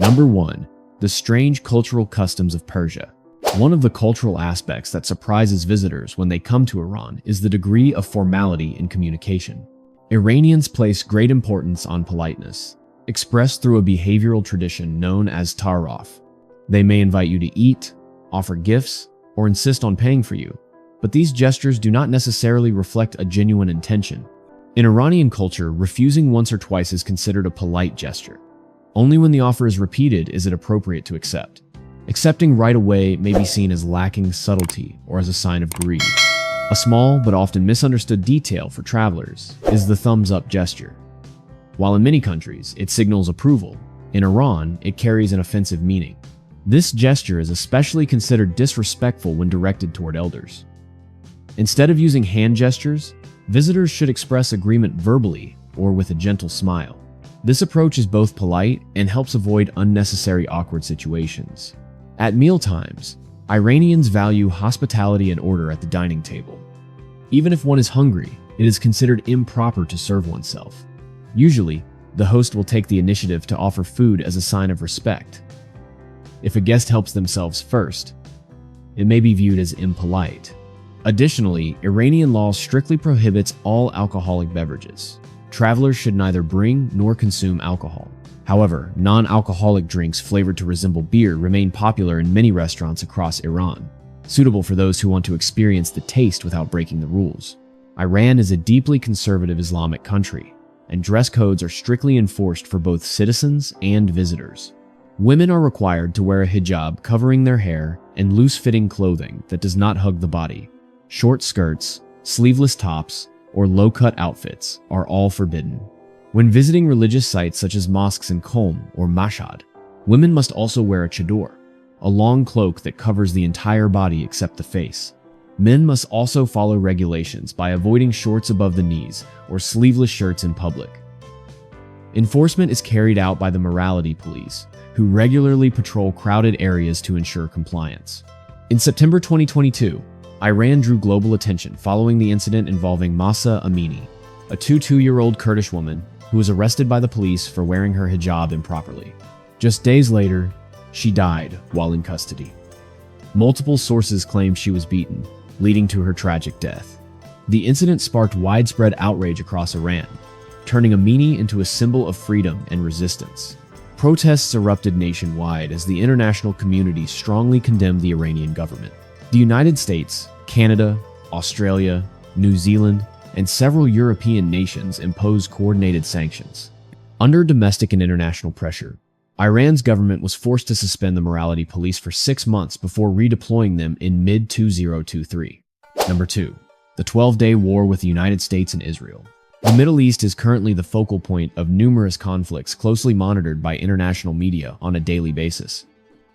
Number 1. The strange cultural customs of Persia. One of the cultural aspects that surprises visitors when they come to Iran is the degree of formality in communication. Iranians place great importance on politeness, expressed through a behavioral tradition known as ta'aruf. They may invite you to eat, offer gifts, or insist on paying for you, but these gestures do not necessarily reflect a genuine intention. In Iranian culture, refusing once or twice is considered a polite gesture. Only when the offer is repeated is it appropriate to accept. Accepting right away may be seen as lacking subtlety or as a sign of greed. A small but often misunderstood detail for travelers is the thumbs-up gesture. While in many countries it signals approval, in Iran it carries an offensive meaning. This gesture is especially considered disrespectful when directed toward elders. Instead of using hand gestures, visitors should express agreement verbally or with a gentle smile. This approach is both polite and helps avoid unnecessary awkward situations. At mealtimes, Iranians value hospitality and order at the dining table. Even if one is hungry, it is considered improper to serve oneself. Usually, the host will take the initiative to offer food as a sign of respect. If a guest helps themselves first, it may be viewed as impolite. Additionally, Iranian law strictly prohibits all alcoholic beverages. Travelers should neither bring nor consume alcohol. However, non-alcoholic drinks flavored to resemble beer remain popular in many restaurants across Iran, suitable for those who want to experience the taste without breaking the rules. Iran is a deeply conservative Islamic country, and dress codes are strictly enforced for both citizens and visitors. Women are required to wear a hijab covering their hair and loose-fitting clothing that does not hug the body. Short skirts, sleeveless tops, or low-cut outfits are all forbidden. When visiting religious sites such as mosques in Qom or Mashhad, women must also wear a chador, a long cloak that covers the entire body except the face. Men must also follow regulations by avoiding shorts above the knees or sleeveless shirts in public. Enforcement is carried out by the morality police, who regularly patrol crowded areas to ensure compliance. In September 2022, Iran drew global attention following the incident involving Mahsa Amini, a 22-year-old Kurdish woman who was arrested by the police for wearing her hijab improperly. Just days later, she died while in custody. Multiple sources claimed she was beaten, leading to her tragic death. The incident sparked widespread outrage across Iran, turning Amini into a symbol of freedom and resistance. Protests erupted nationwide as the international community strongly condemned the Iranian government. The United States, Canada, Australia, New Zealand, and several European nations imposed coordinated sanctions. Under domestic and international pressure, Iran's government was forced to suspend the morality police for 6 months before redeploying them in mid-2023. Number 2. The 12-day war with the United States and Israel. The Middle East is currently the focal point of numerous conflicts closely monitored by international media on a daily basis.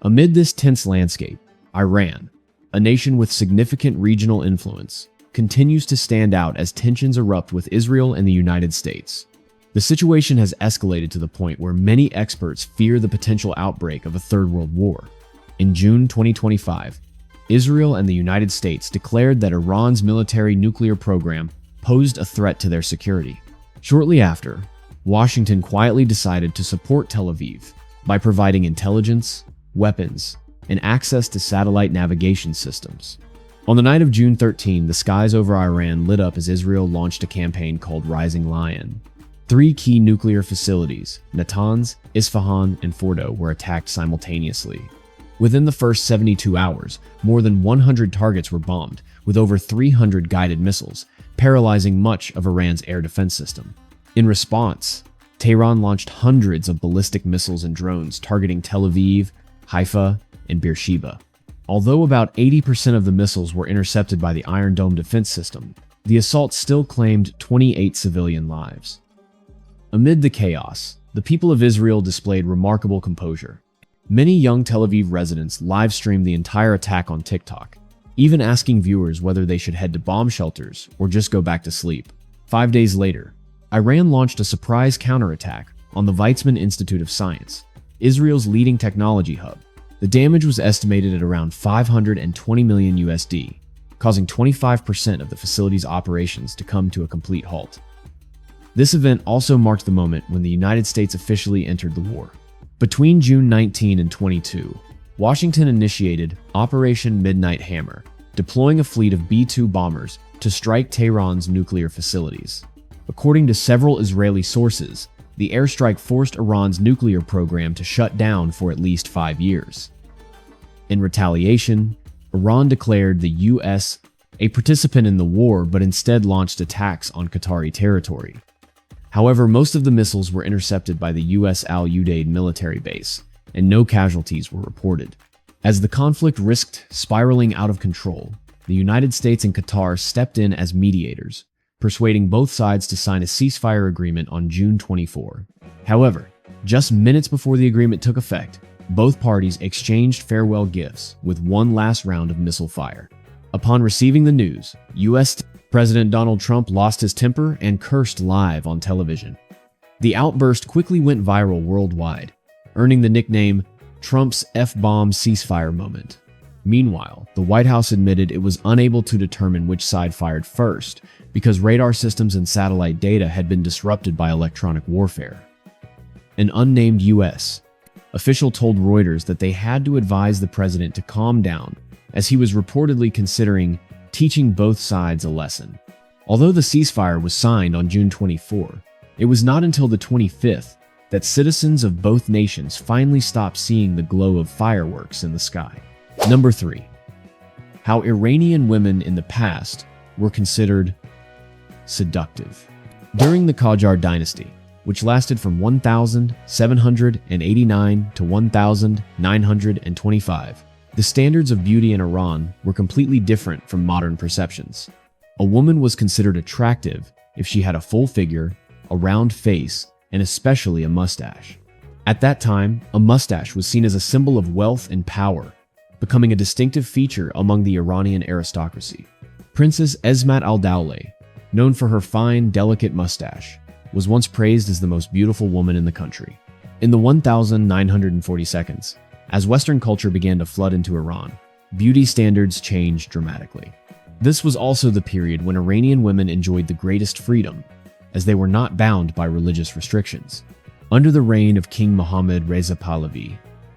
Amid this tense landscape, Iran, a nation with significant regional influence, continues to stand out as tensions erupt with Israel and the United States. The situation has escalated to the point where many experts fear the potential outbreak of a third world war. In June 2025, Israel and the United States declared that Iran's military nuclear program posed a threat to their security. Shortly after, Washington quietly decided to support Tel Aviv by providing intelligence, weapons, and access to satellite navigation systems. On the night of June 13, the skies over Iran lit up as Israel launched a campaign called Rising Lion. 3 key nuclear facilities, Natanz, Isfahan, and Fordo, were attacked simultaneously. Within the first 72 hours, more than 100 targets were bombed, with over 300 guided missiles, paralyzing much of Iran's air defense system. In response, Tehran launched hundreds of ballistic missiles and drones targeting Tel Aviv, Haifa, and Beersheba. Although about 80% of the missiles were intercepted by the Iron Dome defense system, the assault still claimed 28 civilian lives. Amid the chaos, the people of Israel displayed remarkable composure. Many young Tel Aviv residents live-streamed the entire attack on TikTok, even asking viewers whether they should head to bomb shelters or just go back to sleep. 5 days later, Iran launched a surprise counterattack on the Weizmann Institute of Science, Israel's leading technology hub. The damage was estimated at around $520 million USD, causing 25% of the facility's operations to come to a complete halt. This event also marked the moment when the United States officially entered the war. Between June 19 and 22, Washington initiated Operation Midnight Hammer, deploying a fleet of B-2 bombers to strike Tehran's nuclear facilities. According to several Israeli sources, the airstrike forced Iran's nuclear program to shut down for at least 5 years. In retaliation, Iran declared the U.S. a participant in the war, but instead launched attacks on Qatari territory. However, most of the missiles were intercepted by the U.S. Al Udeid military base, and no casualties were reported. As the conflict risked spiraling out of control, the United States and Qatar stepped in as mediators, persuading both sides to sign a ceasefire agreement on June 24. However, just minutes before the agreement took effect, both parties exchanged farewell gifts with one last round of missile fire. Upon receiving the news, U.S. President Donald Trump lost his temper and cursed live on television. The outburst quickly went viral worldwide, earning the nickname Trump's F-bomb ceasefire moment. Meanwhile, the White House admitted it was unable to determine which side fired first because radar systems and satellite data had been disrupted by electronic warfare. An unnamed U.S. official told Reuters that they had to advise the president to calm down, as he was reportedly considering teaching both sides a lesson. Although the ceasefire was signed on June 24, it was not until the 25th that citizens of both nations finally stopped seeing the glow of fireworks in the sky. Number 3. How Iranian women in the past were considered seductive. During the Qajar dynasty, which lasted from 1789 to 1925, the standards of beauty in Iran were completely different from modern perceptions. A woman was considered attractive if she had a full figure, a round face, and especially a mustache. At that time, a mustache was seen as a symbol of wealth and power, becoming a distinctive feature among the Iranian aristocracy. Princess Esmat al-Dawleh, known for her fine, delicate mustache, was once praised as the most beautiful woman in the country. In the 1942, as Western culture began to flood into Iran, beauty standards changed dramatically. This was also the period when Iranian women enjoyed the greatest freedom, as they were not bound by religious restrictions. Under the reign of King Mohammad Reza Pahlavi,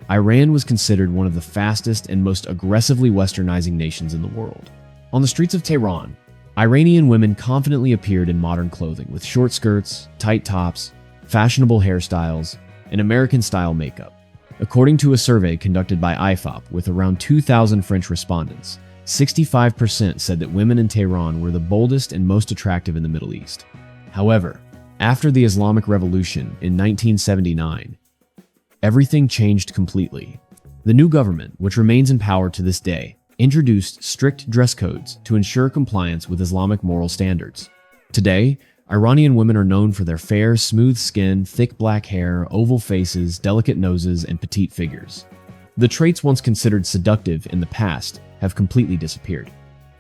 Iran was considered one of the fastest and most aggressively westernizing nations in the world. On the streets of Tehran, Iranian women confidently appeared in modern clothing with short skirts, tight tops, fashionable hairstyles, and American-style makeup. According to a survey conducted by IFOP with around 2,000 French respondents, 65% said that women in Tehran were the boldest and most attractive in the Middle East. However, after the Islamic Revolution in 1979, everything changed completely. The new government, which remains in power to this day, introduced strict dress codes to ensure compliance with Islamic moral standards. Today, Iranian women are known for their fair, smooth skin, thick black hair, oval faces, delicate noses, and petite figures. The traits once considered seductive in the past have completely disappeared.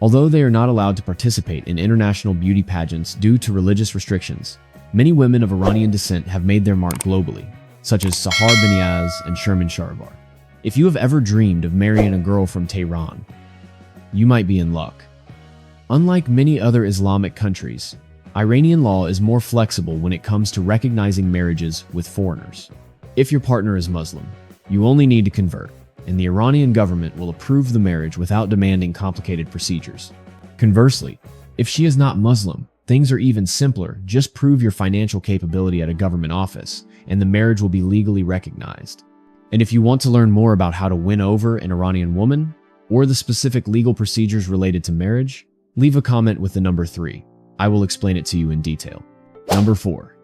Although they are not allowed to participate in international beauty pageants due to religious restrictions, many women of Iranian descent have made their mark globally, such as Sahar Beniaz and Sherman Shahrivar. If you have ever dreamed of marrying a girl from Tehran, you might be in luck. Unlike many other Islamic countries, Iranian law is more flexible when it comes to recognizing marriages with foreigners. If your partner is Muslim, you only need to convert, and the Iranian government will approve the marriage without demanding complicated procedures. Conversely, if she is not Muslim, things are even simpler. Just prove your financial capability at a government office, and the marriage will be legally recognized. And if you want to learn more about how to win over an Iranian woman, or the specific legal procedures related to marriage, leave a comment with the number 3. I will explain it to you in detail. Number 4.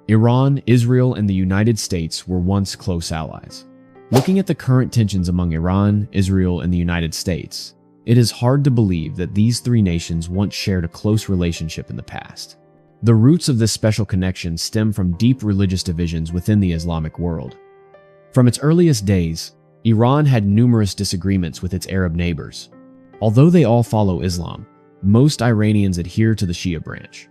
Iran, Israel, and the United States were once close allies. Looking at the current tensions among Iran, Israel, and the United States, it is hard to believe that these three nations once shared a close relationship in the past. The roots of this special connection stem from deep religious divisions within the Islamic world. From its earliest days, Iran had numerous disagreements with its Arab neighbors. Although they all follow Islam, most Iranians adhere to the Shia branch,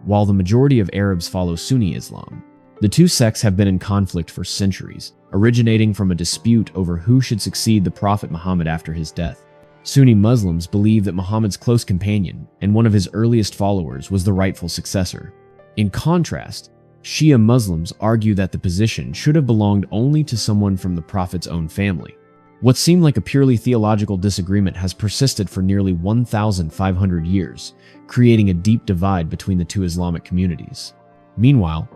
while the majority of Arabs follow Sunni Islam. The two sects have been in conflict for centuries, originating from a dispute over who should succeed the Prophet Muhammad after his death. Sunni Muslims believe that Muhammad's close companion and one of his earliest followers was the rightful successor. In contrast, Shia Muslims argue that the position should have belonged only to someone from the Prophet's own family. What seemed like a purely theological disagreement has persisted for nearly 1,500 years, creating a deep divide between the two Islamic communities. Meanwhile,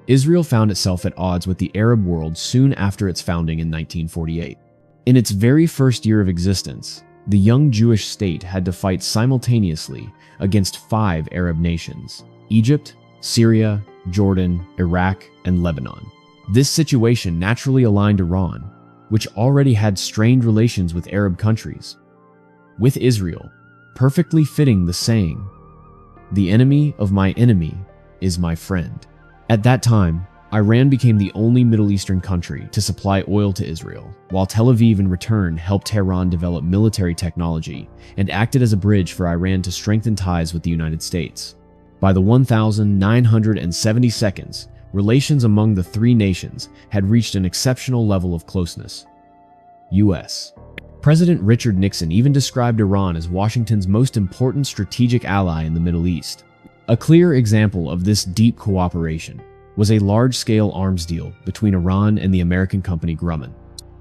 Israel found itself at odds with the Arab world soon after its founding in 1948. In its very first year of existence, the young Jewish state had to fight simultaneously against 5 Arab nations: Egypt, Syria, Jordan, Iraq, and Lebanon. This situation naturally aligned Iran, which already had strained relations with Arab countries, with Israel, perfectly fitting the saying, "The enemy of my enemy is my friend." At that time, Iran became the only Middle Eastern country to supply oil to Israel, while Tel Aviv in return helped Tehran develop military technology and acted as a bridge for Iran to strengthen ties with the United States. By the 1972, relations among the three nations had reached an exceptional level of closeness. U.S. President Richard Nixon even described Iran as Washington's most important strategic ally in the Middle East. A clear example of this deep cooperation was a large-scale arms deal between Iran and the American company Grumman.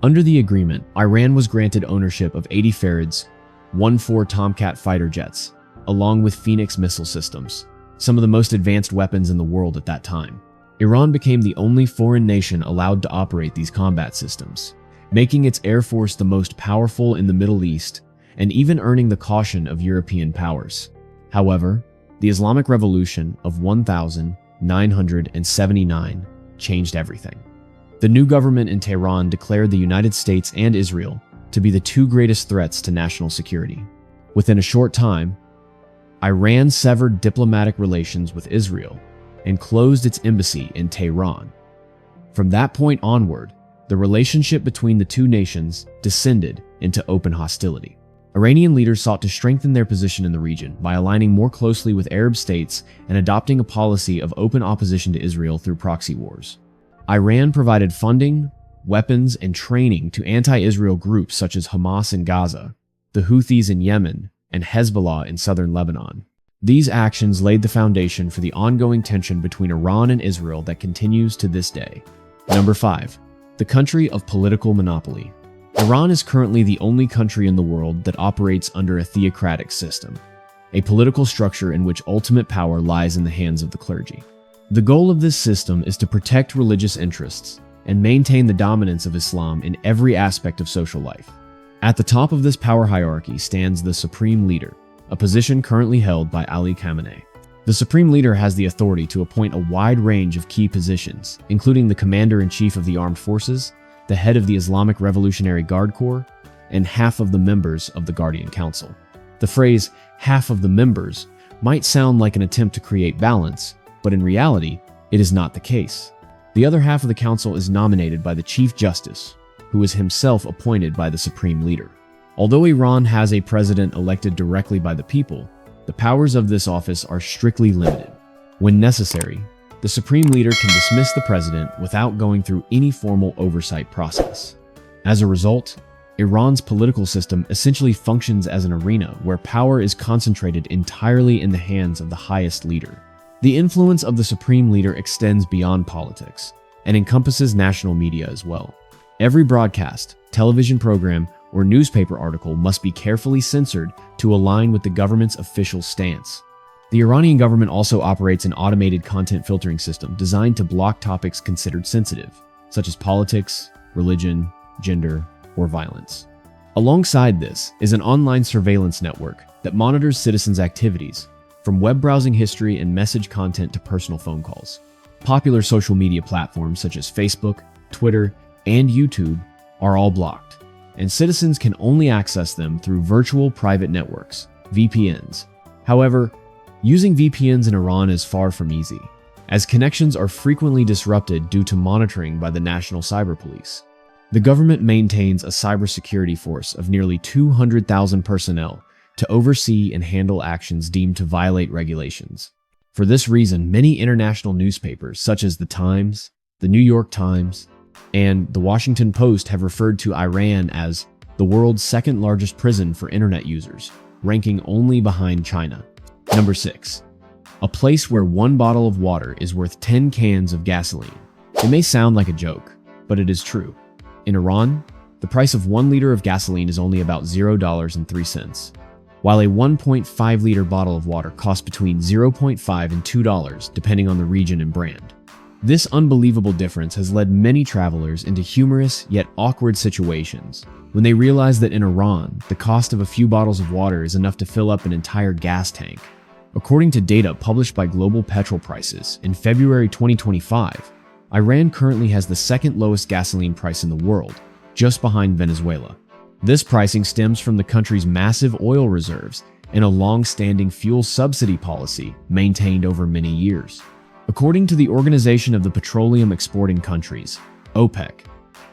Under the agreement, Iran was granted ownership of 80 Farads, 1-4 Tomcat fighter jets, along with Phoenix missile systems, some of the most advanced weapons in the world at that time. Iran became the only foreign nation allowed to operate these combat systems, making its air force the most powerful in the Middle East and even earning the caution of European powers. However, the Islamic Revolution of 1979 changed everything. The new government in Tehran declared the United States and Israel to be the two greatest threats to national security. Within a short time, Iran severed diplomatic relations with Israel and closed its embassy in Tehran. From that point onward, the relationship between the two nations descended into open hostility. Iranian leaders sought to strengthen their position in the region by aligning more closely with Arab states and adopting a policy of open opposition to Israel through proxy wars. Iran provided funding, weapons, and training to anti-Israel groups such as Hamas in Gaza, the Houthis in Yemen, and Hezbollah in southern Lebanon. These actions laid the foundation for the ongoing tension between Iran and Israel that continues to this day. Number 5. The country of political monopoly. Iran is currently the only country in the world that operates under a theocratic system, a political structure in which ultimate power lies in the hands of the clergy. The goal of this system is to protect religious interests and maintain the dominance of Islam in every aspect of social life. At the top of this power hierarchy stands the Supreme Leader, a position currently held by Ali Khamenei. The Supreme Leader has the authority to appoint a wide range of key positions, including the Commander-in-Chief of the Armed Forces, the head of the Islamic Revolutionary Guard Corps, and half of the members of the Guardian Council. The phrase, half of the members, might sound like an attempt to create balance, but in reality, it is not the case. The other half of the council is nominated by the Chief Justice, who is himself appointed by the Supreme Leader. Although Iran has a president elected directly by the people, the powers of this office are strictly limited. When necessary, the Supreme Leader can dismiss the president without going through any formal oversight process. As a result, Iran's political system essentially functions as an arena where power is concentrated entirely in the hands of the highest leader. The influence of the Supreme Leader extends beyond politics and encompasses national media as well. Every broadcast, television program, or newspaper article must be carefully censored to align with the government's official stance. The Iranian government also operates an automated content filtering system designed to block topics considered sensitive, such as politics, religion, gender, or violence. Alongside this is an online surveillance network that monitors citizens' activities, from web browsing history and message content to personal phone calls. Popular social media platforms such as Facebook, Twitter, and YouTube are all blocked, and citizens can only access them through virtual private networks, VPNs. However, using VPNs in Iran is far from easy, as connections are frequently disrupted due to monitoring by the National Cyber Police. The government maintains a cybersecurity force of nearly 200,000 personnel to oversee and handle actions deemed to violate regulations. For this reason, many international newspapers such as The Times, The New York Times, and The Washington Post have referred to Iran as the world's second largest prison for internet users, ranking only behind China. Number 6. a place where one bottle of water is worth 10 cans of gasoline. It may sound like a joke, but it is true. In Iran, the price of 1 liter of gasoline is only about $0.03, while a 1.5-liter bottle of water costs between $0.5 and $2 depending on the region and brand. This unbelievable difference has led many travelers into humorous yet awkward situations when they realize that in Iran, the cost of a few bottles of water is enough to fill up an entire gas tank. According to data published by Global Petrol Prices in February 2025, Iran currently has the second lowest gasoline price in the world, just behind Venezuela. This pricing stems from the country's massive oil reserves and a long-standing fuel subsidy policy maintained over many years. According to the Organization of the Petroleum Exporting Countries, OPEC,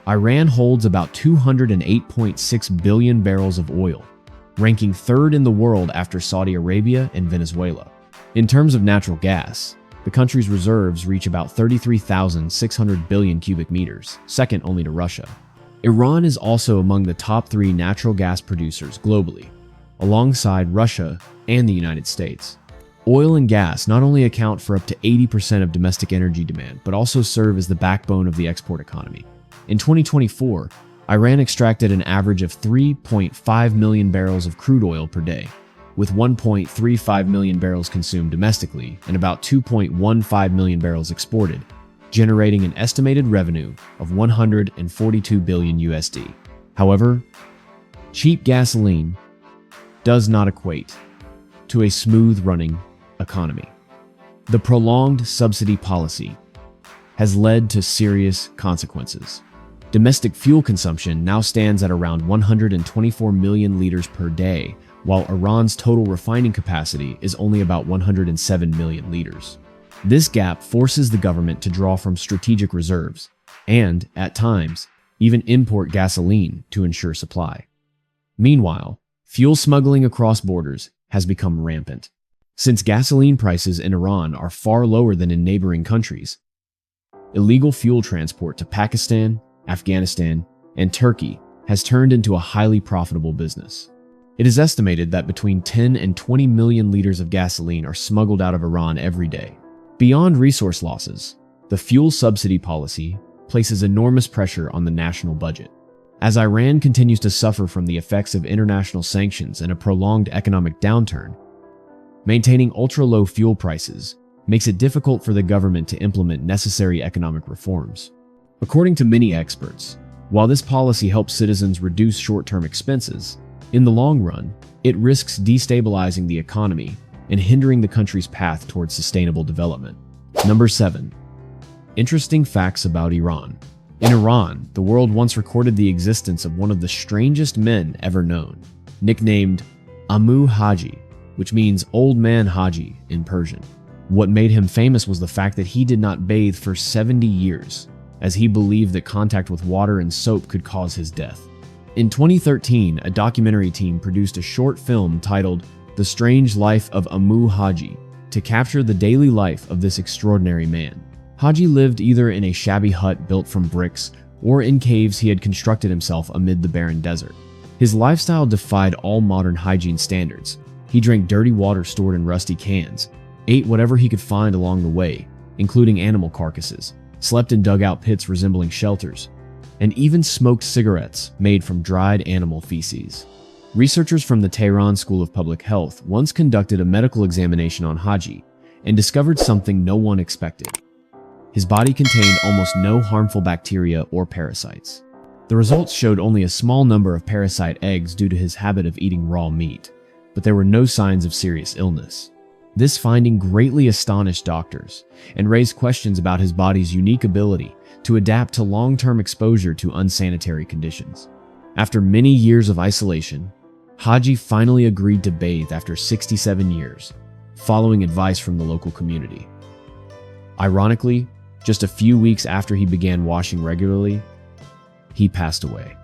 Iran holds about 208.6 billion barrels of oil, ranking third in the world after Saudi Arabia and Venezuela. In terms of natural gas, the country's reserves reach about 33,600 billion cubic meters, second only to Russia. Iran is also among the top 3 natural gas producers globally, alongside Russia and the United States. Oil and gas not only account for up to 80% of domestic energy demand, but also serve as the backbone of the export economy. In 2024, Iran extracted an average of 3.5 million barrels of crude oil per day, with 1.35 million barrels consumed domestically and about 2.15 million barrels exported, generating an estimated revenue of 142 billion USD. However, cheap gasoline does not equate to a smooth-running economy. The prolonged subsidy policy has led to serious consequences. Domestic fuel consumption now stands at around 124 million liters per day, while Iran's total refining capacity is only about 107 million liters. This gap forces the government to draw from strategic reserves and, at times, even import gasoline to ensure supply. Meanwhile, fuel smuggling across borders has become rampant. Since gasoline prices in Iran are far lower than in neighboring countries, illegal fuel transport to Pakistan, Afghanistan, and Turkey has turned into a highly profitable business. It is estimated that between 10 and 20 million liters of gasoline are smuggled out of Iran every day. Beyond resource losses, the fuel subsidy policy places enormous pressure on the national budget. As Iran continues to suffer from the effects of international sanctions and a prolonged economic downturn, maintaining ultra-low fuel prices makes it difficult for the government to implement necessary economic reforms. According to many experts, while this policy helps citizens reduce short-term expenses, in the long run, it risks destabilizing the economy and hindering the country's path towards sustainable development. Number 7. Interesting facts about Iran. In Iran, the world once recorded the existence of one of the strangest men ever known, nicknamed Ammu Haji, which means Old Man Haji in Persian. What made him famous was the fact that he did not bathe for 70 years, as he believed that contact with water and soap could cause his death. In 2013, a documentary team produced a short film titled The Strange Life of Ammu Haji to capture the daily life of this extraordinary man. Haji lived either in a shabby hut built from bricks or in caves he had constructed himself amid the barren desert. His lifestyle defied all modern hygiene standards. He drank dirty water stored in rusty cans, ate whatever he could find along the way, including animal carcasses, slept in dugout pits resembling shelters, and even smoked cigarettes made from dried animal feces. Researchers from the Tehran School of Public Health once conducted a medical examination on Haji and discovered something no one expected. His body contained almost no harmful bacteria or parasites. The results showed only a small number of parasite eggs due to his habit of eating raw meat, but there were no signs of serious illness. This finding greatly astonished doctors and raised questions about his body's unique ability to adapt to long-term exposure to unsanitary conditions. After many years of isolation, Haji finally agreed to bathe after 67 years, following advice from the local community. Ironically, just a few weeks after he began washing regularly, he passed away.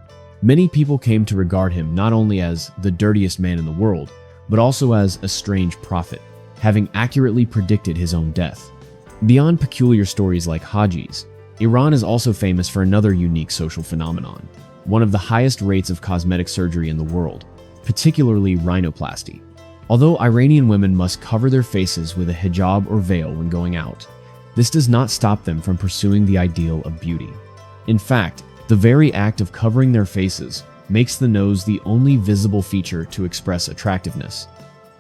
Many people came to regard him not only as the dirtiest man in the world, but also as a strange prophet, having accurately predicted his own death. Beyond peculiar stories like Haji's, Iran is also famous for another unique social phenomenon, one of the highest rates of cosmetic surgery in the world, particularly rhinoplasty. Although Iranian women must cover their faces with a hijab or veil when going out, this does not stop them from pursuing the ideal of beauty. In fact, the very act of covering their faces makes the nose the only visible feature to express attractiveness,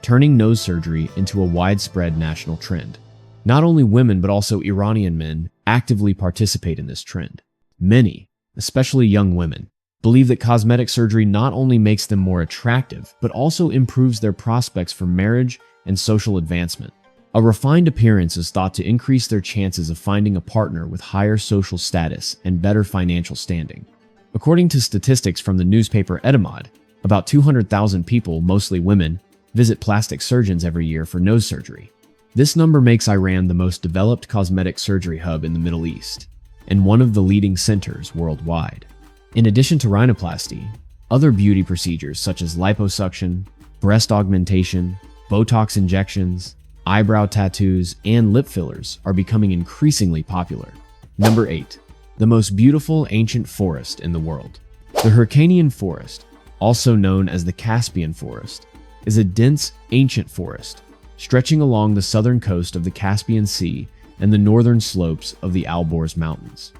turning nose surgery into a widespread national trend. Not only women but also Iranian men actively participate in this trend. Many, especially young women, believe that cosmetic surgery not only makes them more attractive, but also improves their prospects for marriage and social advancement. A refined appearance is thought to increase their chances of finding a partner with higher social status and better financial standing. According to statistics from the newspaper Etemad, about 200,000 people, mostly women, visit plastic surgeons every year for nose surgery. This number makes Iran the most developed cosmetic surgery hub in the Middle East, and one of the leading centers worldwide. In addition to rhinoplasty, other beauty procedures such as liposuction, breast augmentation, Botox injections, eyebrow tattoos, and lip fillers are becoming increasingly popular. Number 8. The most beautiful ancient forest in the world. The Hyrcanian forest, also known as the Caspian forest, is a dense, ancient forest stretching along the southern coast of the Caspian Sea and the northern slopes of the Alborz Mountains.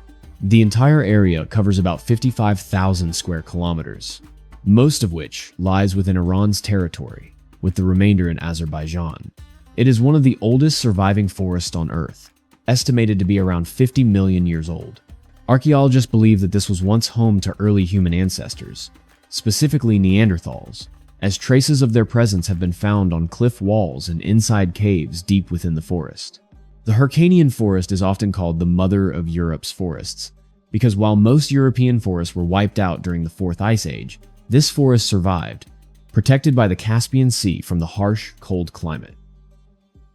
The entire area covers about 55,000 square kilometers, most of which lies within Iran's territory, with the remainder in Azerbaijan. It is one of the oldest surviving forests on Earth, estimated to be around 50 million years old. Archaeologists believe that this was once home to early human ancestors, specifically Neanderthals, as traces of their presence have been found on cliff walls and inside caves deep within the forest. The Hyrcanian forest is often called the mother of Europe's forests, because while most European forests were wiped out during the Fourth Ice Age, this forest survived, protected by the Caspian Sea from the harsh, cold climate.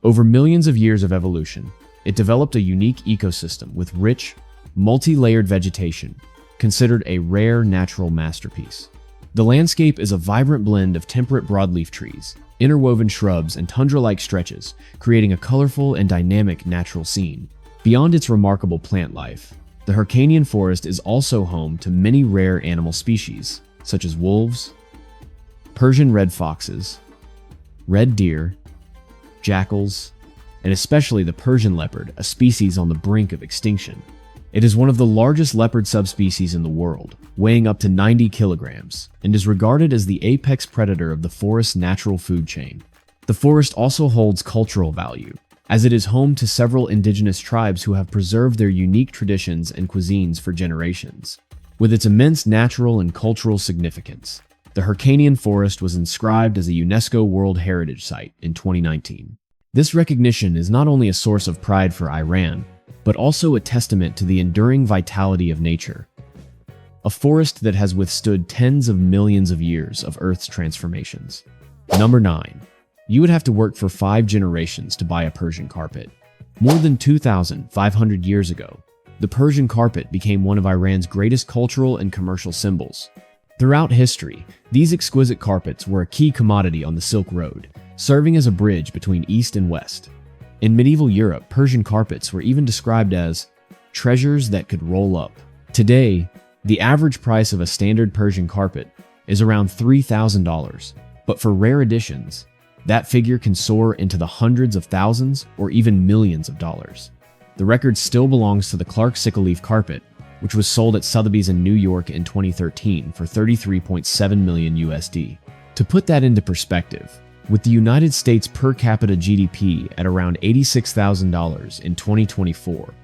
Over millions of years of evolution, it developed a unique ecosystem with rich, multi-layered vegetation, considered a rare natural masterpiece. The landscape is a vibrant blend of temperate broadleaf trees, interwoven shrubs, and tundra-like stretches, creating a colorful and dynamic natural scene. Beyond its remarkable plant life, the Hyrcanian forest is also home to many rare animal species, such as wolves, Persian red foxes, red deer, jackals, and especially the Persian leopard, a species on the brink of extinction. It is one of the largest leopard subspecies in the world, weighing up to 90 kilograms, and is regarded as the apex predator of the forest's natural food chain. The forest also holds cultural value, as it is home to several indigenous tribes who have preserved their unique traditions and cuisines for generations. With its immense natural and cultural significance, the Hyrcanian forest was inscribed as a UNESCO World Heritage Site in 2019. This recognition is not only a source of pride for Iran, but also a testament to the enduring vitality of nature. A forest that has withstood tens of millions of years of Earth's transformations. Number 9. You would have to work for 5 generations to buy a Persian carpet. More than 2,500 years ago, the Persian carpet became one of Iran's greatest cultural and commercial symbols. Throughout history, these exquisite carpets were a key commodity on the Silk Road, serving as a bridge between East and West. In medieval Europe, Persian carpets were even described as treasures that could roll up. Today, the average price of a standard Persian carpet is around $3,000, but for rare editions, that figure can soar into the hundreds of thousands or even millions of dollars. The record still belongs to the Clark Sickleaf carpet, which was sold at Sotheby's in New York in 2013 for $33.7 million USD. To put that into perspective, with the United States per capita GDP at around $86,000 in 2024,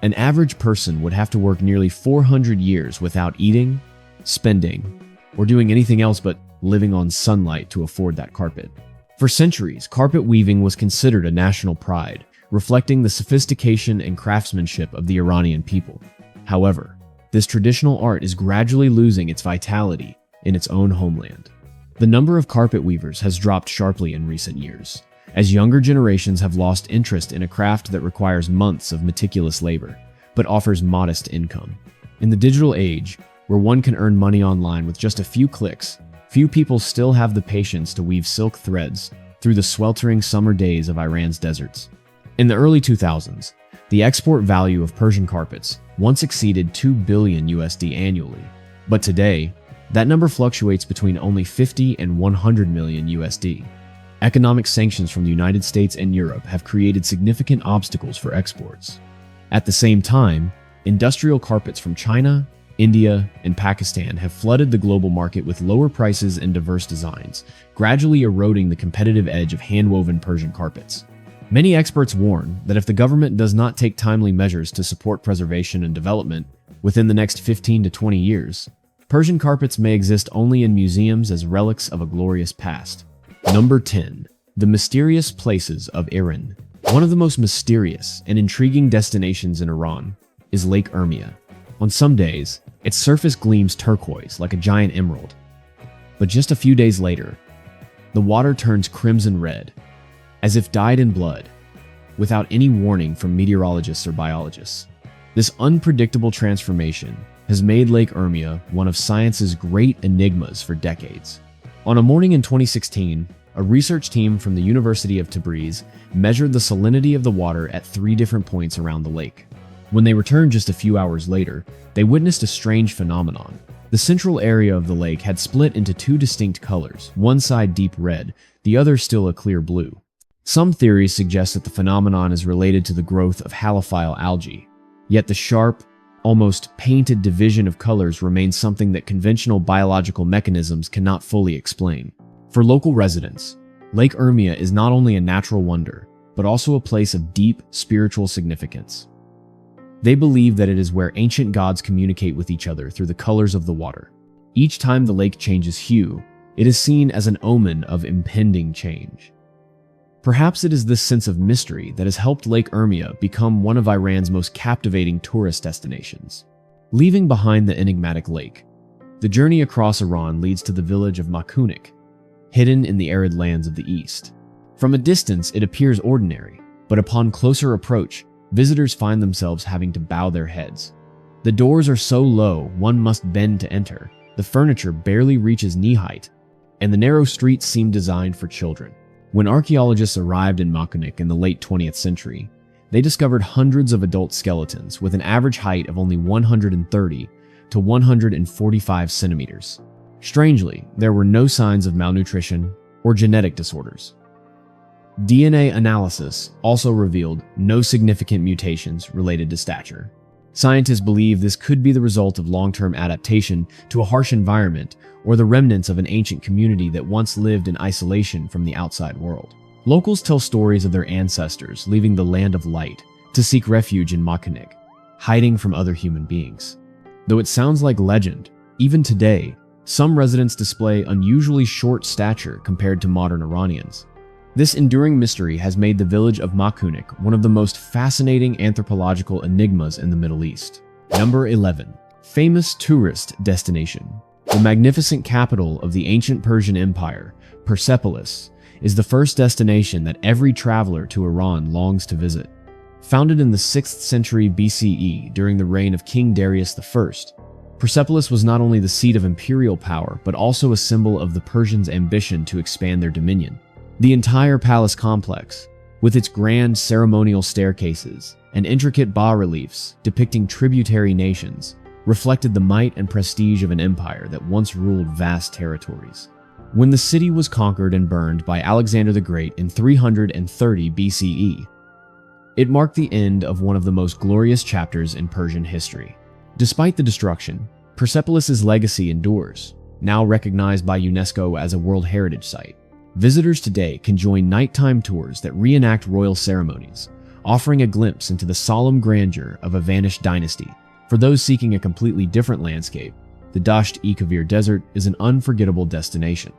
an average person would have to work nearly 400 years without eating, spending, or doing anything else but living on sunlight to afford that carpet. For centuries, carpet weaving was considered a national pride, reflecting the sophistication and craftsmanship of the Iranian people. However, this traditional art is gradually losing its vitality in its own homeland. The number of carpet weavers has dropped sharply in recent years, as younger generations have lost interest in a craft that requires months of meticulous labor, but offers modest income. In the digital age, where one can earn money online with just a few clicks, few people still have the patience to weave silk threads through the sweltering summer days of Iran's deserts. In the early 2000s, the export value of Persian carpets once exceeded $2 billion USD annually, but today, that number fluctuates between only 50 and 100 million USD. Economic sanctions from the United States and Europe have created significant obstacles for exports. At the same time, industrial carpets from China, India, and Pakistan have flooded the global market with lower prices and diverse designs, gradually eroding the competitive edge of hand-woven Persian carpets. Many experts warn that if the government does not take timely measures to support preservation and development within the next 15 to 20 years, Persian carpets may exist only in museums as relics of a glorious past. Number 10. The mysterious places of Iran. One of the most mysterious and intriguing destinations in Iran is Lake Urmia. On some days, its surface gleams turquoise like a giant emerald. But just a few days later, the water turns crimson red, as if dyed in blood, without any warning from meteorologists or biologists. This unpredictable transformation has made Lake Urmia one of science's great enigmas for decades. On a morning in 2016, a research team from the University of Tabriz measured the salinity of the water at 3 different points around the lake. When they returned just a few hours later, they witnessed a strange phenomenon. The central area of the lake had split into 2 distinct colors, one side deep red, the other still a clear blue. Some theories suggest that the phenomenon is related to the growth of halophile algae, yet the sharp, almost painted division of colors remains something that conventional biological mechanisms cannot fully explain. For local residents, Lake Urmia is not only a natural wonder, but also a place of deep spiritual significance. They believe that it is where ancient gods communicate with each other through the colors of the water. Each time the lake changes hue, it is seen as an omen of impending change. Perhaps it is this sense of mystery that has helped Lake Urmia become one of Iran's most captivating tourist destinations. Leaving behind the enigmatic lake, the journey across Iran leads to the village of Makunik, hidden in the arid lands of the east. From a distance, it appears ordinary, but upon closer approach, visitors find themselves having to bow their heads. The doors are so low, one must bend to enter. The furniture barely reaches knee height, and the narrow streets seem designed for children. When archaeologists arrived in Makunik in the late 20th century, they discovered hundreds of adult skeletons with an average height of only 130 to 145 centimeters. Strangely, there were no signs of malnutrition or genetic disorders. DNA analysis also revealed no significant mutations related to stature. Scientists believe this could be the result of long-term adaptation to a harsh environment or the remnants of an ancient community that once lived in isolation from the outside world. Locals tell stories of their ancestors leaving the land of light to seek refuge in Makunik, hiding from other human beings. Though it sounds like legend, even today, some residents display unusually short stature compared to modern Iranians. This enduring mystery has made the village of Makunik one of the most fascinating anthropological enigmas in the Middle East. Number 11. Famous tourist destination. The magnificent capital of the ancient Persian Empire, Persepolis, is the first destination that every traveler to Iran longs to visit. Founded in the 6th century BCE during the reign of King Darius I, Persepolis was not only the seat of imperial power, but also a symbol of the Persians' ambition to expand their dominion. The entire palace complex, with its grand ceremonial staircases and intricate bas-reliefs depicting tributary nations, reflected the might and prestige of an empire that once ruled vast territories. When the city was conquered and burned by Alexander the Great in 330 BCE, it marked the end of one of the most glorious chapters in Persian history. Despite the destruction, Persepolis' legacy endures, now recognized by UNESCO as a World Heritage Site. Visitors today can join nighttime tours that reenact royal ceremonies, offering a glimpse into the solemn grandeur of a vanished dynasty. For those seeking a completely different landscape, the Dasht-e-Kavir Desert is an unforgettable destination.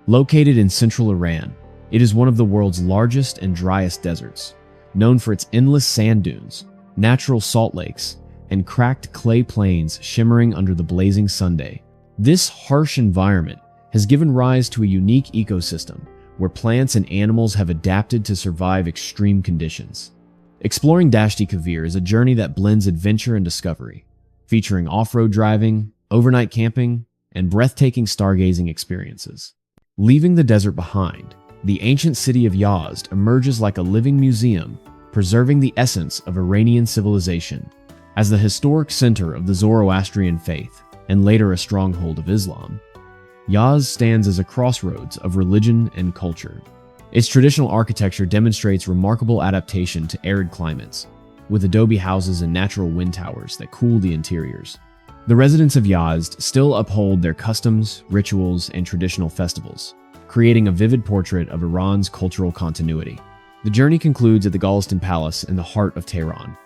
Located in central Iran, it is one of the world's largest and driest deserts, known for its endless sand dunes, natural salt lakes, and cracked clay plains shimmering under the blazing sunday. This harsh environment has given rise to a unique ecosystem where plants and animals have adapted to survive extreme conditions. Exploring Dasht-e-Kavir is a journey that blends adventure and discovery, featuring off-road driving, overnight camping, and breathtaking stargazing experiences. Leaving the desert behind, the ancient city of Yazd emerges like a living museum, preserving the essence of Iranian civilization. As the historic center of the Zoroastrian faith, and later a stronghold of Islam, Yazd stands as a crossroads of religion and culture. Its traditional architecture demonstrates remarkable adaptation to arid climates, with adobe houses and natural wind towers that cool the interiors. The residents of Yazd still uphold their customs, rituals, and traditional festivals, creating a vivid portrait of Iran's cultural continuity. The journey concludes at the Golestan Palace in the heart of Tehran,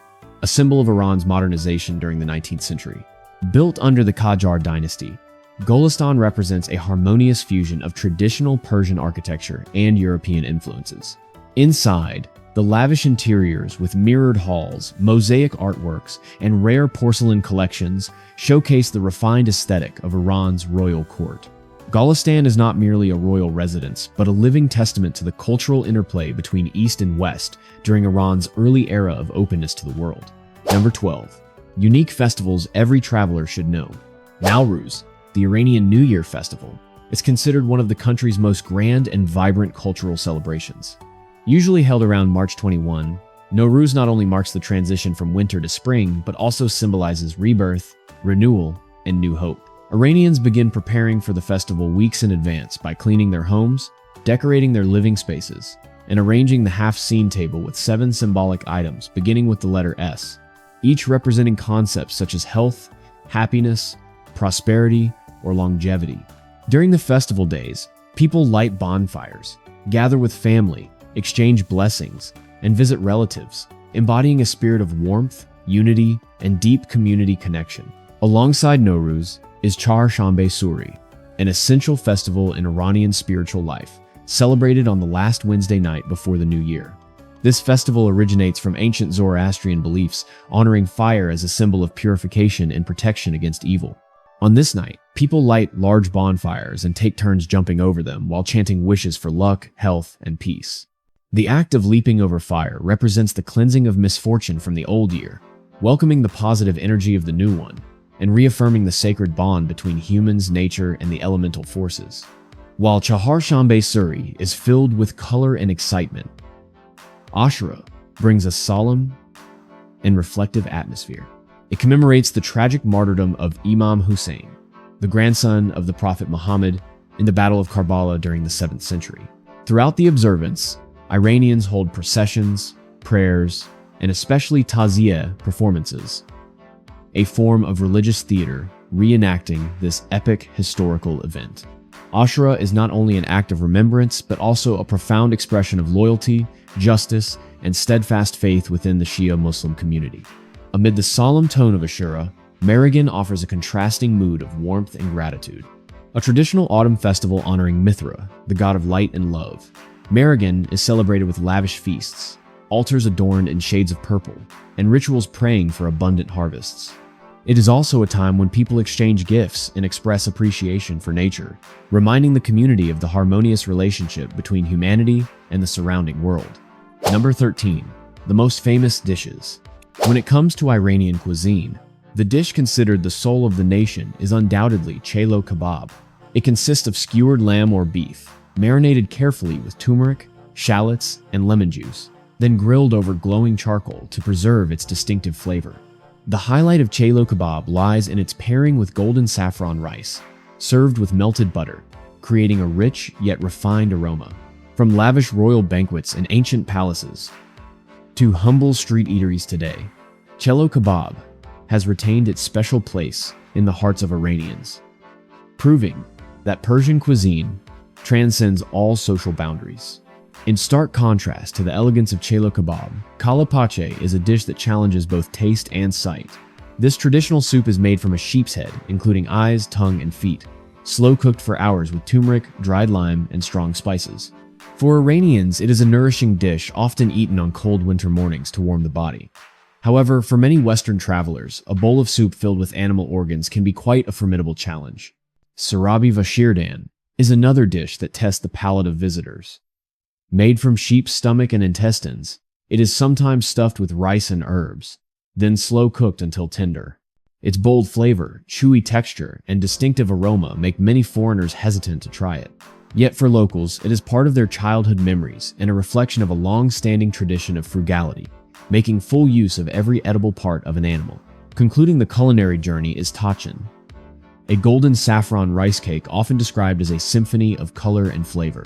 a symbol of Iran's modernization during the 19th century. Built under the Qajar dynasty, Golestan represents a harmonious fusion of traditional Persian architecture and European influences. Inside, the lavish interiors with mirrored halls, mosaic artworks, and rare porcelain collections showcase the refined aesthetic of Iran's royal court. Golestan is not merely a royal residence, but a living testament to the cultural interplay between East and West during Iran's early era of openness to the world. Number 12. Unique festivals every traveler should know. Nowruz, the Iranian New Year festival, is considered one of the country's most grand and vibrant cultural celebrations. Usually held around March 21, Nowruz not only marks the transition from winter to spring, but also symbolizes rebirth, renewal, and new hope. Iranians begin preparing for the festival weeks in advance by cleaning their homes, decorating their living spaces, and arranging the half-seen table with 7 symbolic items beginning with the letter S, each representing concepts such as health, happiness, prosperity, or longevity. During the festival days, people light bonfires, gather with family, exchange blessings, and visit relatives, embodying a spirit of warmth, unity, and deep community connection. Alongside Nowruz is Chahar-Shanbe Suri, an essential festival in Iranian spiritual life, celebrated on the last Wednesday night before the new year. This festival originates from ancient Zoroastrian beliefs, honoring fire as a symbol of purification and protection against evil. On this night, people light large bonfires and take turns jumping over them while chanting wishes for luck, health, and peace. The act of leaping over fire represents the cleansing of misfortune from the old year, welcoming the positive energy of the new one, and reaffirming the sacred bond between humans, nature, and the elemental forces. While Chahar-Shanbe Suri is filled with color and excitement, Ashura brings a solemn and reflective atmosphere. It commemorates the tragic martyrdom of Imam Hussein, the grandson of the Prophet Muhammad, in the Battle of Karbala during the 7th century. Throughout the observance, Iranians hold processions, prayers, and especially taziyeh performances, a form of religious theater reenacting this epic historical event. Ashura is not only an act of remembrance, but also a profound expression of loyalty, justice, and steadfast faith within the Shia Muslim community. Amid the solemn tone of Ashura, Merrigan offers a contrasting mood of warmth and gratitude. A traditional autumn festival honoring Mithra, the god of light and love, Merrigan is celebrated with lavish feasts, altars adorned in shades of purple, and rituals praying for abundant harvests. It is also a time when people exchange gifts and express appreciation for nature, reminding the community of the harmonious relationship between humanity and the surrounding world. Number 13. The most famous dishes. When it comes to Iranian cuisine, the dish considered the soul of the nation is undoubtedly chelo kebab. It consists of skewered lamb or beef, marinated carefully with turmeric, shallots, and lemon juice, then grilled over glowing charcoal to preserve its distinctive flavor. The highlight of chelo kebab lies in its pairing with golden saffron rice, served with melted butter, creating a rich yet refined aroma. From lavish royal banquets in ancient palaces to humble street eateries today, chelo kebab has retained its special place in the hearts of Iranians, proving that Persian cuisine transcends all social boundaries. In stark contrast to the elegance of chelo kebab, kala pache is a dish that challenges both taste and sight. This traditional soup is made from a sheep's head, including eyes, tongue, and feet, slow cooked for hours with turmeric, dried lime, and strong spices. For Iranians, it is a nourishing dish often eaten on cold winter mornings to warm the body. However, for many Western travelers, a bowl of soup filled with animal organs can be quite a formidable challenge. Sarabi Vashirdan is another dish that tests the palate of visitors. Made from sheep's stomach and intestines, it is sometimes stuffed with rice and herbs, then slow cooked until tender. Its bold flavor, chewy texture, and distinctive aroma make many foreigners hesitant to try it. Yet for locals, it is part of their childhood memories and a reflection of a long-standing tradition of frugality, making full use of every edible part of an animal. Concluding the culinary journey is tachin, a golden saffron rice cake often described as a symphony of color and flavor.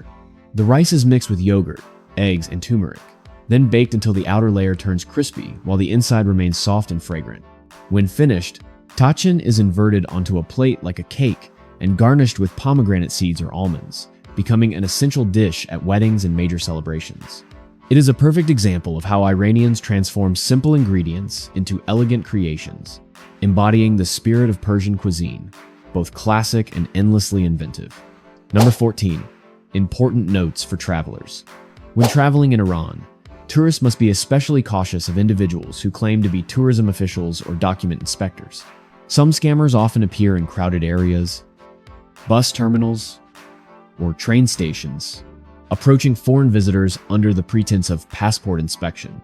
The rice is mixed with yogurt, eggs, and turmeric, then baked until the outer layer turns crispy while the inside remains soft and fragrant. When finished, tachin is inverted onto a plate like a cake and garnished with pomegranate seeds or almonds, becoming an essential dish at weddings and major celebrations. It is a perfect example of how Iranians transform simple ingredients into elegant creations, embodying the spirit of Persian cuisine, both classic and endlessly inventive. Number 14. Important notes for travelers. When traveling in Iran, tourists must be especially cautious of individuals who claim to be tourism officials or document inspectors. Some scammers often appear in crowded areas, bus terminals, or train stations, approaching foreign visitors under the pretense of passport inspection,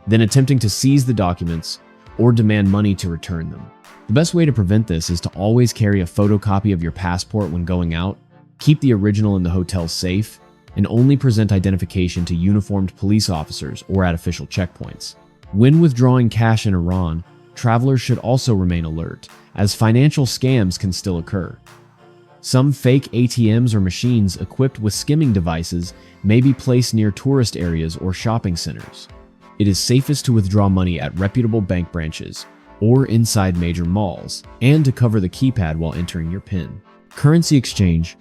then attempting to seize the documents or demand money to return them. The best way to prevent this is to always carry a photocopy of your passport when going out, keep the original in the hotel safe, and only present identification to uniformed police officers or at official checkpoints. When withdrawing cash in Iran, travelers should also remain alert, as financial scams can still occur. Some fake ATMs or machines equipped with skimming devices may be placed near tourist areas or shopping centers. It is safest to withdraw money at reputable bank branches or inside major malls, and to cover the keypad while entering your PIN. Currency exchange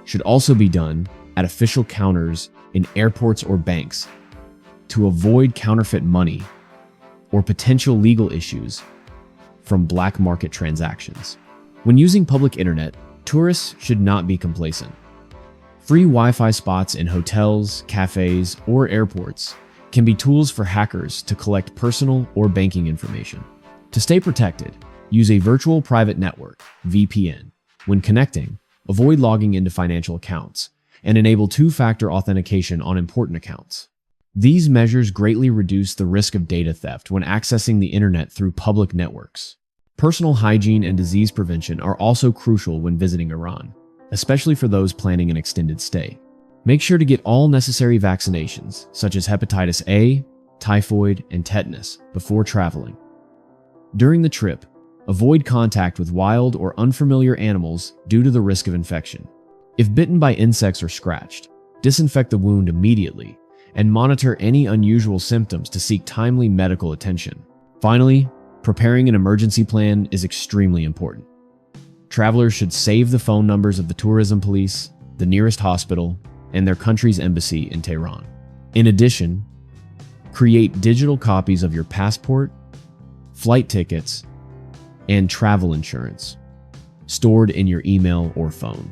should also be done at official counters in airports or banks to avoid counterfeit money or potential legal issues from black market transactions. When using public internet, tourists should not be complacent. Free Wi-Fi spots in hotels, cafes, or airports can be tools for hackers to collect personal or banking information. To stay protected, use a virtual private network, VPN. When connecting, avoid logging into financial accounts, and enable two-factor authentication on important accounts. These measures greatly reduce the risk of data theft when accessing the internet through public networks. Personal hygiene and disease prevention are also crucial when visiting Iran, especially for those planning an extended stay. Make sure to get all necessary vaccinations, such as hepatitis A, typhoid, and tetanus, before traveling. During the trip, avoid contact with wild or unfamiliar animals due to the risk of infection. If bitten by insects or scratched, disinfect the wound immediately and monitor any unusual symptoms to seek timely medical attention. Finally, preparing an emergency plan is extremely important. Travelers should save the phone numbers of the tourism police, the nearest hospital, and their country's embassy in Tehran. In addition, create digital copies of your passport, flight tickets, and travel insurance, stored in your email or phone.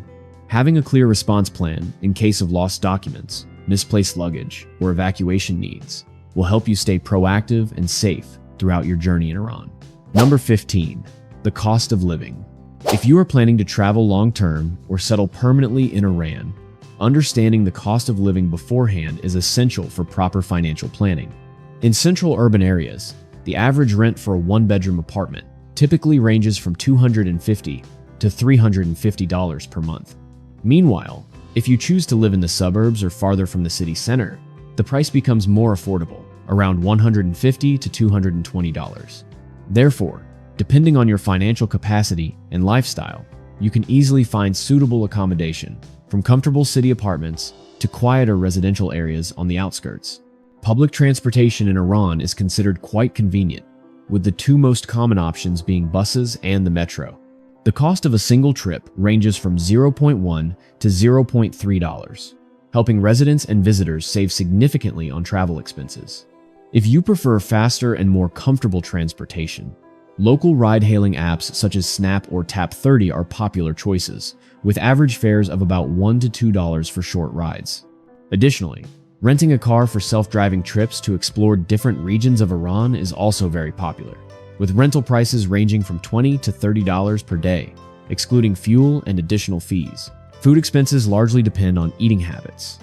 Having a clear response plan in case of lost documents, misplaced luggage, or evacuation needs will help you stay proactive and safe throughout your journey in Iran. Number 15. The cost of living. If you are planning to travel long-term or settle permanently in Iran, understanding the cost of living beforehand is essential for proper financial planning. In central urban areas, the average rent for a one-bedroom apartment typically ranges from $250 to $350 per month. Meanwhile, if you choose to live in the suburbs or farther from the city center, the price becomes more affordable, around $150 to $220. Therefore, depending on your financial capacity and lifestyle, you can easily find suitable accommodation, from comfortable city apartments to quieter residential areas on the outskirts. Public transportation in Iran is considered quite convenient, with the two most common options being buses and the metro. The cost of a single trip ranges from $0.1 to $0.3, helping residents and visitors save significantly on travel expenses. If you prefer faster and more comfortable transportation, local ride-hailing apps such as Snap or Tap30 are popular choices, with average fares of about $1 to $2 for short rides. Additionally, renting a car for self-driving trips to explore different regions of Iran is also very popular, with rental prices ranging from $20 to $30 per day, excluding fuel and additional fees. Food expenses largely depend on eating habits.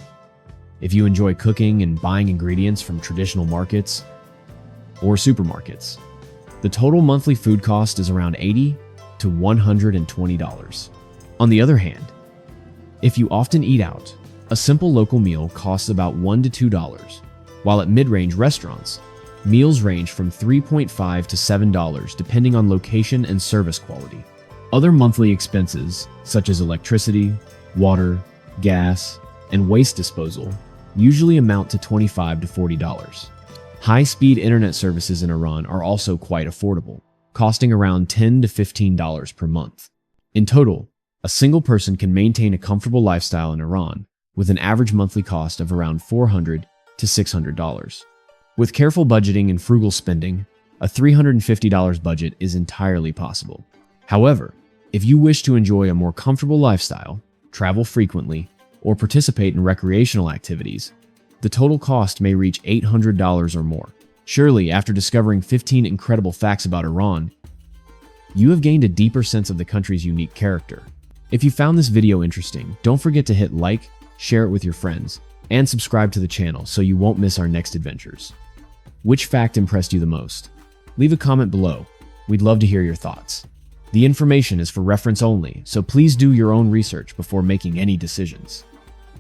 If you enjoy cooking and buying ingredients from traditional markets or supermarkets, the total monthly food cost is around $80 to $120. On the other hand, if you often eat out, a simple local meal costs about $1 to $2, while at mid-range restaurants, meals range from $3.5 to $7 depending on location and service quality. Other monthly expenses, such as electricity, water, gas, and waste disposal usually amount to $25 to $40. High-speed internet services in Iran are also quite affordable, costing around $10 to $15 per month. In total, a single person can maintain a comfortable lifestyle in Iran with an average monthly cost of around $400 to $600. With careful budgeting and frugal spending, a $350 budget is entirely possible. However, if you wish to enjoy a more comfortable lifestyle, travel frequently, or participate in recreational activities, the total cost may reach $800 or more. Surely, after discovering 15 incredible facts about Iran, you have gained a deeper sense of the country's unique character. If you found this video interesting, don't forget to hit like, share it with your friends, and subscribe to the channel so you won't miss our next adventures. Which fact impressed you the most? Leave a comment below. We'd love to hear your thoughts. The information is for reference only, so please do your own research before making any decisions.